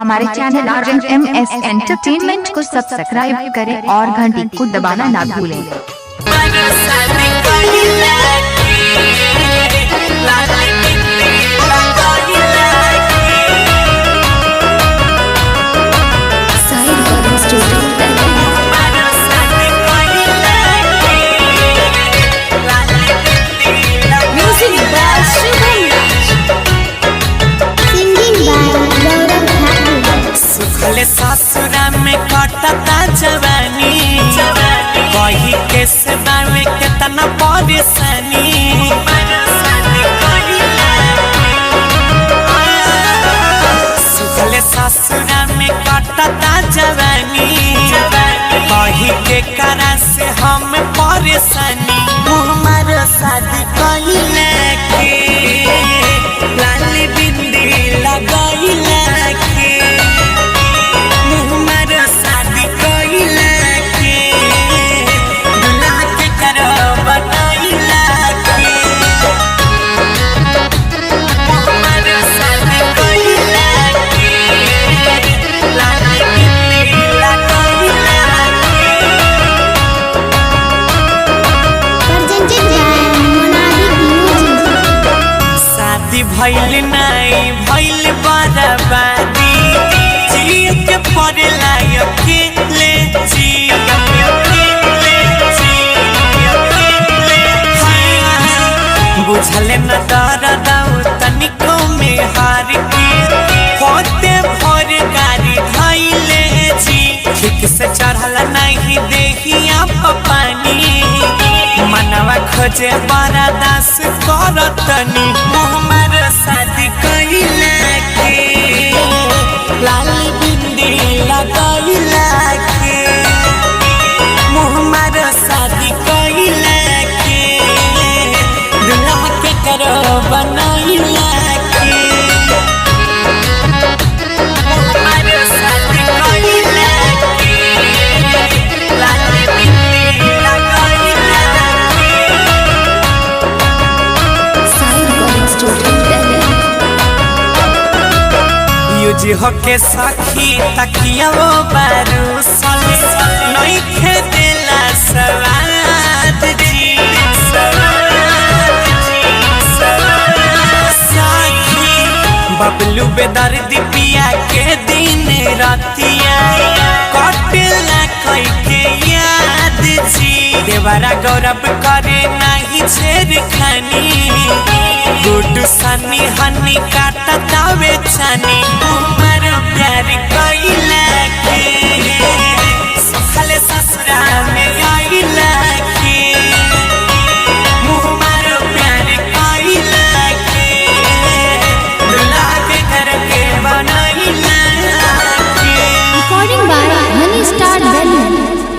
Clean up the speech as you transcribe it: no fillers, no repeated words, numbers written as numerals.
हमारे channel RMS entertainment को subscribe करें और घंटी को दबाना ना भूलें। ससुरा में कटता जवानी कही के सेवा में कितना परेशानी सुखले ससुरा में कटता जवानी कही के करा से हम परेशानी हमार शादी कइले के लाली बिंदी लगाइले के भइल नहीं भइल बर्बादी जिए के पड़ेला अकेले बुझले न दर्द तनिको में हार के होते भोर गाड़ी धइले जी ठीक से चढ़ल नहीं देखिया पानी मनवा खोजे बर्दास करतनी हमार शादी कइले के लाली बिंदी लगाइले के हमार शादी कइले के दुल्हा के करो बनाइले के हमार शादी कइले के लाली बिंदी जी होके सखी तकिया वो बारू साले नहीं खेदेला सवाद जी सखी बबलू बेदर्दी पिया के दिन रातिया कटला कई के याद जी देवरा गौरव करे नहीं छेड़ खानी गुड सनी हनी काटता बेचनी हमार प्यार कइले के सखले ससुरा